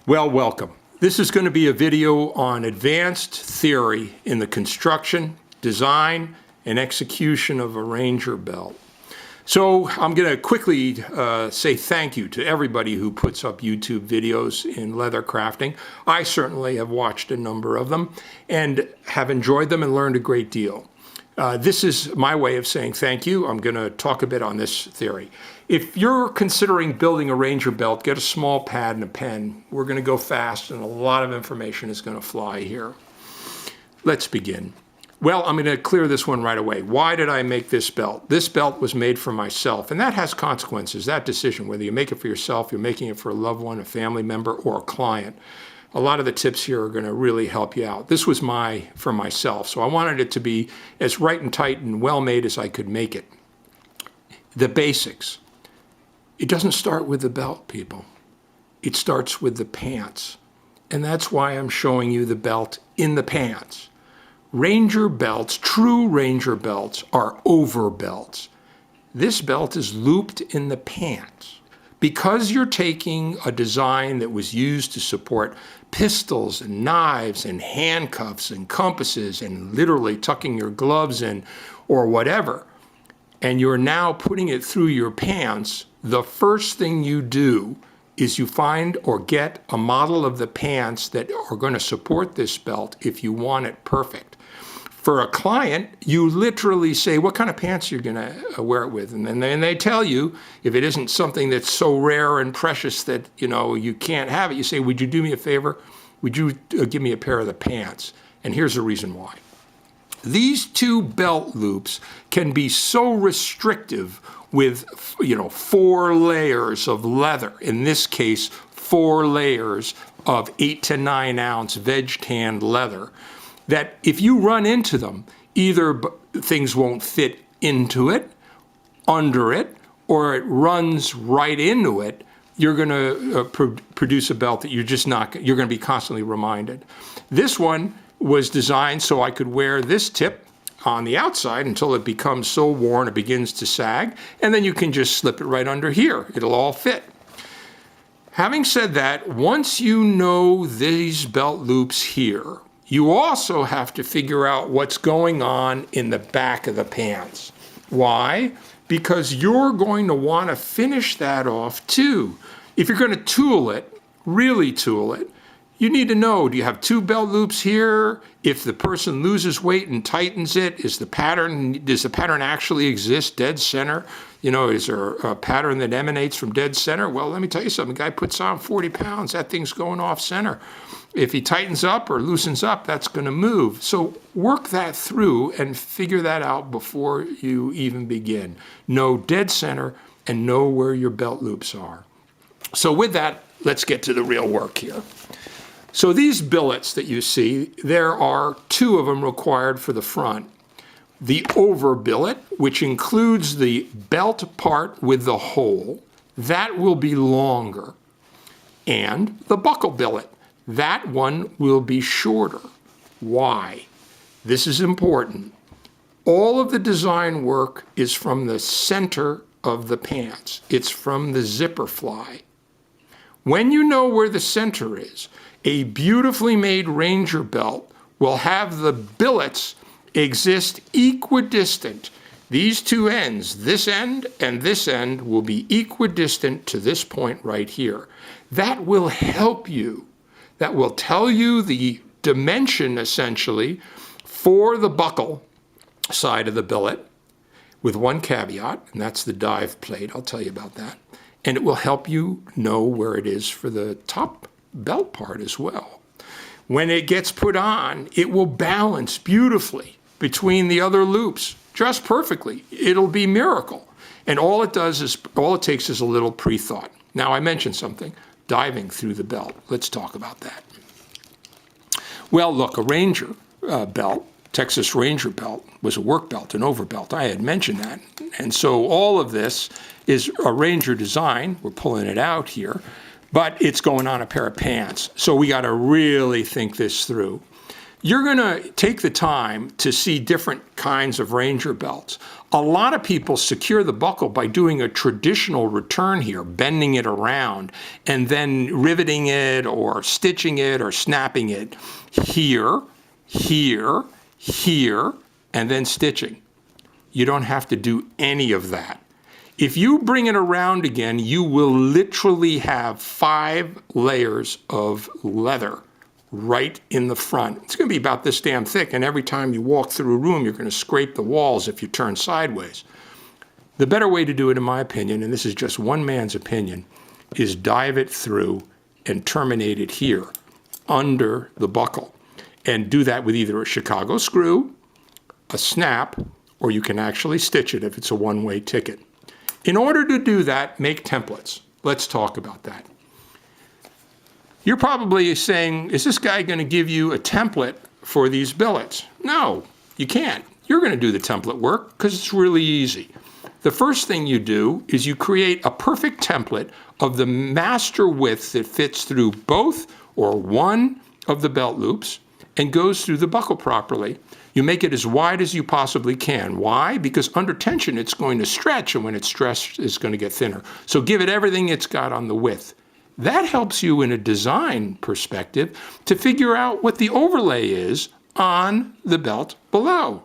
Well, welcome. This is going to be a video on advanced theory in the construction, design, and execution of a Ranger belt. So I'm going to quickly say thank you to everybody who puts up YouTube videos in leather crafting. I certainly have watched a number of them and have enjoyed them and learned a great deal. This is my way of saying thank you. I'm going to talk a bit on this theory. If you're considering building a Ranger belt, get a small pad and a pen. We're going to go fast and a lot of information is going to fly here. Let's begin. Well, I'm going to clear this one right away. Why did I make this belt? This belt was made for myself, and that has consequences, that decision, whether you make it for yourself, you're making it for a loved one, a family member, or a client. A lot of the tips here are going to really help you out. This was for myself, so I wanted it to be as right and tight and well made as I could make it. The basics. It doesn't start with the belt, people. It starts with the pants. And that's why I'm showing you the belt in the pants. Ranger belts, true Ranger belts, are over belts. This belt is looped in the pants. Because you're taking a design that was used to support pistols and knives and handcuffs and compasses and literally tucking your gloves in or whatever, and you're now putting it through your pants, the first thing you do is you find or get a model of the pants that are going to support this belt if you want it perfect. For a client, you literally say what kind of pants you're going to wear it with, and then they tell you, if it isn't something that's so rare and precious that you can't have it, you say, would you do me a favor? Would you give me a pair of the pants? And here's the reason why. These two belt loops can be so restrictive with 4 layers of leather, in this case 4 layers of 8 to 9 ounce veg tanned leather, that if you run into them, either things won't fit into it, under it, or it runs right into it, you're going to produce a belt that you're going to be constantly reminded. This one was designed so I could wear this tip on the outside until it becomes so worn it begins to sag, and then you can just slip it right under here. It'll all fit. Having said that, once you know these belt loops here, you also have to figure out what's going on in the back of the pants. Why? Because you're going to want to finish that off too. If you're going to tool it, really tool it, you need to know, do you have 2 belt loops here? If the person loses weight and tightens it, does the pattern actually exist dead center? Is there a pattern that emanates from dead center? Well, let me tell you something. The guy puts on 40 pounds, that thing's going off center. If he tightens up or loosens up, that's going to move. So work that through and figure that out before you even begin. Know dead center and know where your belt loops are. So with that, let's get to the real work here. So these billets that you see, there are 2 of them required for the front. The over billet, which includes the belt part with the hole, that will be longer. And the buckle billet, that one will be shorter. Why? This is important. All of the design work is from the center of the pants. It's from the zipper fly. When you know where the center is, a beautifully made Ranger belt will have the billets exist equidistant. These 2 ends, this end and this end, will be equidistant to this point right here. That will help you. That will tell you the dimension, essentially, for the buckle side of the billet, with one caveat, and that's the dive plate. I'll tell you about that. And it will help you know where it is for the top belt part as well. When it gets put on, it will balance beautifully between the other loops, just perfectly. It'll be a miracle. And all it takes is a little pre-thought. Now, I mentioned something, diving through the belt. Let's talk about that. Well, look, a Ranger belt, Texas Ranger belt, was a work belt, an over belt. I had mentioned that. And so all of this is a Ranger design. We're pulling it out here, but it's going on a pair of pants. So we got to really think this through. you're going to take the time to see different kinds of Ranger belts. A lot of people secure the buckle by doing a traditional return here, bending it around, and then riveting it or stitching it or snapping it here, here, here, and then stitching. You don't have to do any of that. If you bring it around again, you will literally have 5 layers of leather right in the front. It's going to be about this damn thick, and every time you walk through a room, you're going to scrape the walls if you turn sideways. The better way to do it, in my opinion, and this is just one man's opinion, is dive it through and terminate it here under the buckle. And do that with either a Chicago screw, a snap, or you can actually stitch it if it's a one-way ticket. In order to do that, make templates. Let's talk about that. You're probably saying, is this guy going to give you a template for these billets? No, you can't. You're going to do the template work because it's really easy. The first thing you do is you create a perfect template of the master width that fits through both or one of the belt loops and goes through the buckle properly. You make it as wide as you possibly can. Why? Because under tension, it's going to stretch, and when it's stretched, it's going to get thinner. So give it everything it's got on the width. That helps you in a design perspective to figure out what the overlay is on the belt below.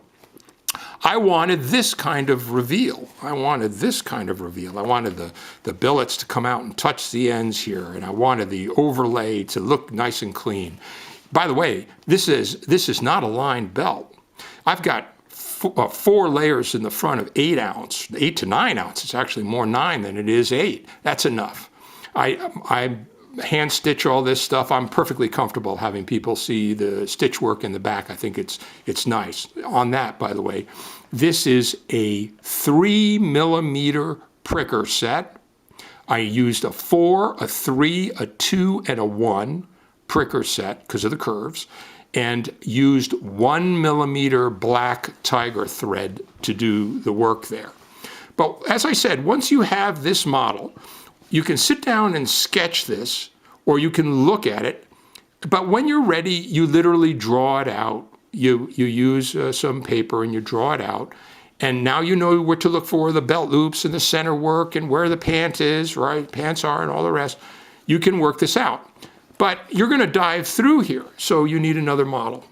I wanted this kind of reveal. I wanted the billets to come out and touch the ends here, and I wanted the overlay to look nice and clean. By the way, this is not a lined belt. I've got 4 layers in the front of 8 to 9 ounce. It's actually more 9 than it is 8. That's enough. I hand stitch all this stuff. I'm perfectly comfortable having people see the stitch work in the back. I think it's nice. On that, by the way, this is a 3mm pricker set. I used a 4, a 3, a 2, and a 1 pricker set because of the curves, and used 1mm black tiger thread to do the work there. But as I said, once you have this model, you can sit down and sketch this, or you can look at it. But when you're ready, you literally draw it out. You use some paper and you draw it out. And now you know where to look for the belt loops and the center work and where the pant is, right? Pants are and all the rest. You can work this out. But you're going to dive through here, so you need another model.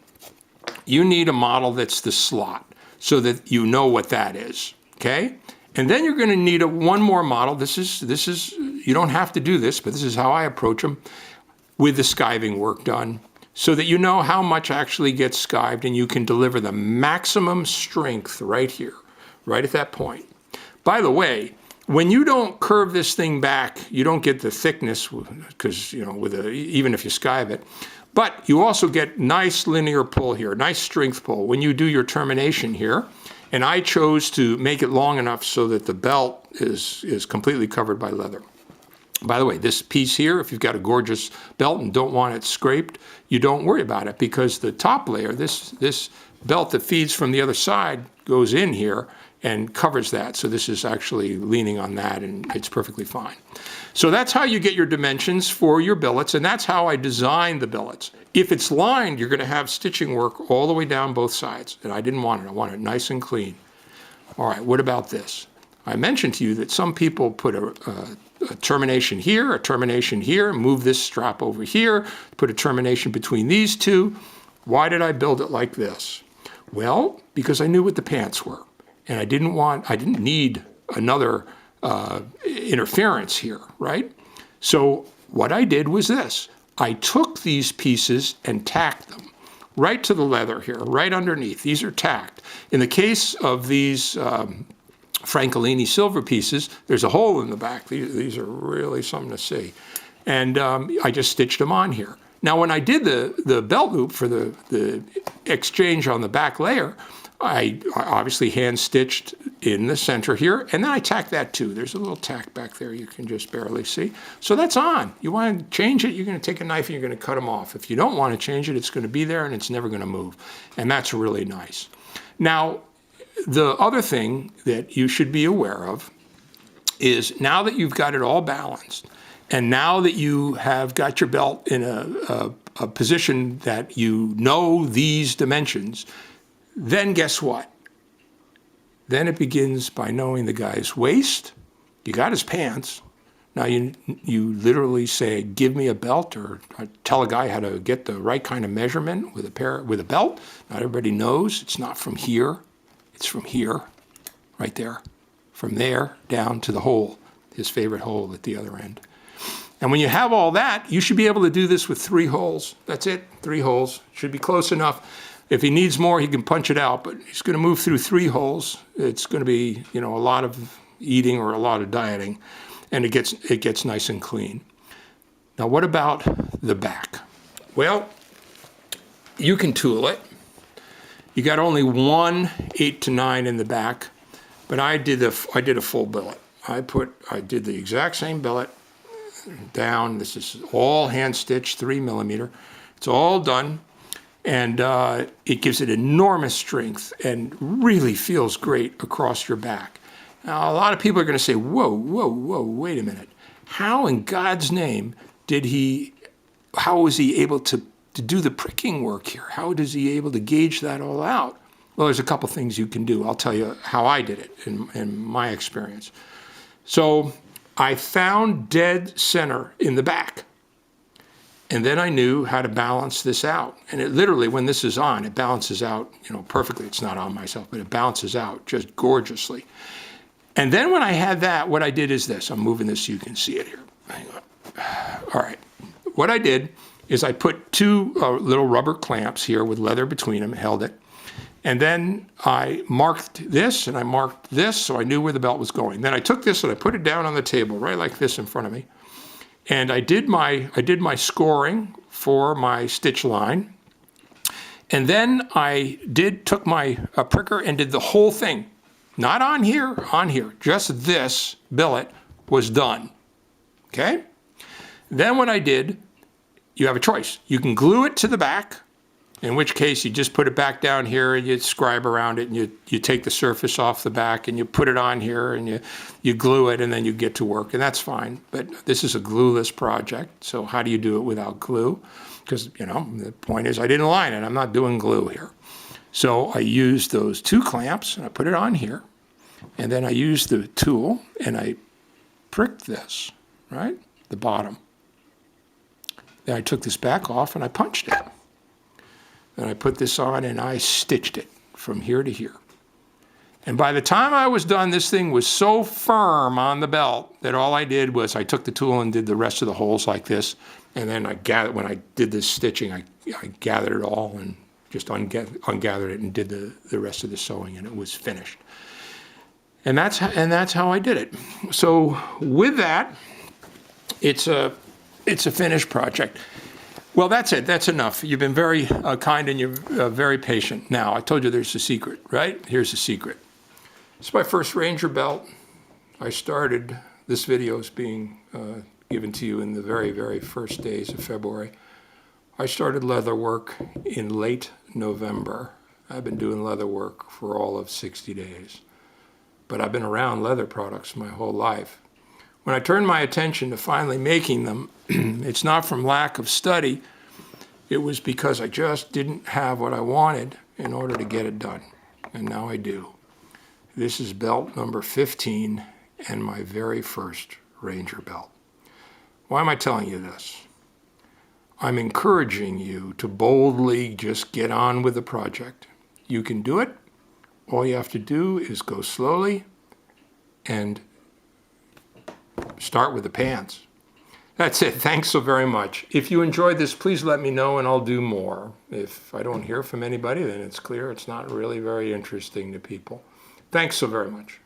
You need a model that's the slot so that you know what that is, okay? And then you're going to need one more model. This is you don't have to do this, but this is how I approach them, with the skiving work done, so that you know how much actually gets skived and you can deliver the maximum strength right here, right at that point. By the way, when you don't curve this thing back, you don't get the thickness because, even if you skive it, but you also get nice linear pull here, nice strength pull when you do your termination here. And I chose to make it long enough so that the belt is completely covered by leather. By the way, this piece here, if you've got a gorgeous belt and don't want it scraped, you don't worry about it because the top layer, this belt that feeds from the other side goes in here and covers that. So this is actually leaning on that, and it's perfectly fine. So that's how you get your dimensions for your billets, and that's how I designed the billets. If it's lined, you're going to have stitching work all the way down both sides, and I didn't want it. I want it nice and clean. All right, what about this? I mentioned to you that some people put a termination here, move this strap over here, put a termination between these two. Why did I build it like this? Well, because I knew what the pants were, and I didn't need another interference here, right? So what I did was this. I took these pieces and tacked them right to the leather here, right underneath. These are tacked. In the case of these Francolini silver pieces, there's a hole in the back. These are really something to see. And I just stitched them on here. Now, when I did the belt loop for the exchange on the back layer, I obviously hand stitched in the center here, and then I tacked that too. There's a little tack back there you can just barely see. So that's on. You want to change it, you're going to take a knife and you're going to cut them off. If you don't want to change it, it's going to be there and it's never going to move. And that's really nice. Now, the other thing that you should be aware of is now that you've got it all balanced, and now that you have got your belt in a a position that you know these dimensions, then guess what? Then it begins by knowing the guy's waist. You got his pants. Now you literally say, give me a belt, or tell a guy how to get the right kind of measurement with a belt. Not everybody knows. It's not from here. It's from here, right there. From there down to the hole, his favorite hole at the other end. And when you have all that, you should be able to do this with 3 holes. That's it, 3 holes. Should be close enough. If he needs more, he can punch it out, but he's going to move through 3 holes. It's going to be, a lot of eating or a lot of dieting, and it gets nice and clean. Now, what about the back? Well, you can tool it. You got only one 8 to 9 in the back, but I did a full billet. I did the exact same billet down. This is all hand stitched, 3 millimeter. It's all done. And it gives it enormous strength and really feels great across your back. Now, a lot of people are going to say, whoa, wait a minute. How in God's name how was he able to do the pricking work here? How is he able to gauge that all out? Well, there's a couple things you can do. I'll tell you how I did it in my experience. So I found dead center in the back. And then I knew how to balance this out. And it literally, when this is on, it balances out, perfectly. It's not on myself, but it balances out just gorgeously. And then when I had that, what I did is this. I'm moving this so you can see it here. Hang on. All right. What I did is I put 2 little rubber clamps here with leather between them, held it. And then I marked this and I marked this so I knew where the belt was going. Then I took this and I put it down on the table, right like this in front of me. And I did my scoring for my stitch line. And then I took my pricker and did the whole thing. Not on here, just this billet was done, okay? Then what I did, you have a choice. You can glue it to the back, in which case you just put it back down here and you scribe around it and you take the surface off the back and you put it on here and you glue it and then you get to work, and that's fine. But this is a glueless project, so how do you do it without glue? Because, the point is I didn't line it. I'm not doing glue here. So I used those 2 clamps and I put it on here, and then I used the tool and I pricked this, right, the bottom. Then I took this back off and I punched it. Then I put this on and I stitched it from here to here. And by the time I was done, this thing was so firm on the belt that all I did was I took the tool and did the rest of the holes like this. And then when I did this stitching, I gathered it all and just ungathered it and did the rest of the sewing, and it was finished. And that's how I did it. So with that, it's a finished project. Well, that's it. That's enough. You've been very kind and you're very patient. Now, I told you there's a secret, right? Here's the secret. It's my first Ranger belt. This video is being given to you in the very, very first days of February. I started leather work in late November. I've been doing leather work for all of 60 days. But I've been around leather products my whole life. When I turned my attention to finally making them, it's not from lack of study. It was because I just didn't have what I wanted in order to get it done. And now I do. This is belt number 15 and my very first Ranger belt. Why am I telling you this? I'm encouraging you to boldly just get on with the project. You can do it. All you have to do is go slowly and start with the pants. That's it. Thanks so very much. If you enjoyed this, please let me know and I'll do more. If I don't hear from anybody, then it's clear it's not really very interesting to people. Thanks so very much.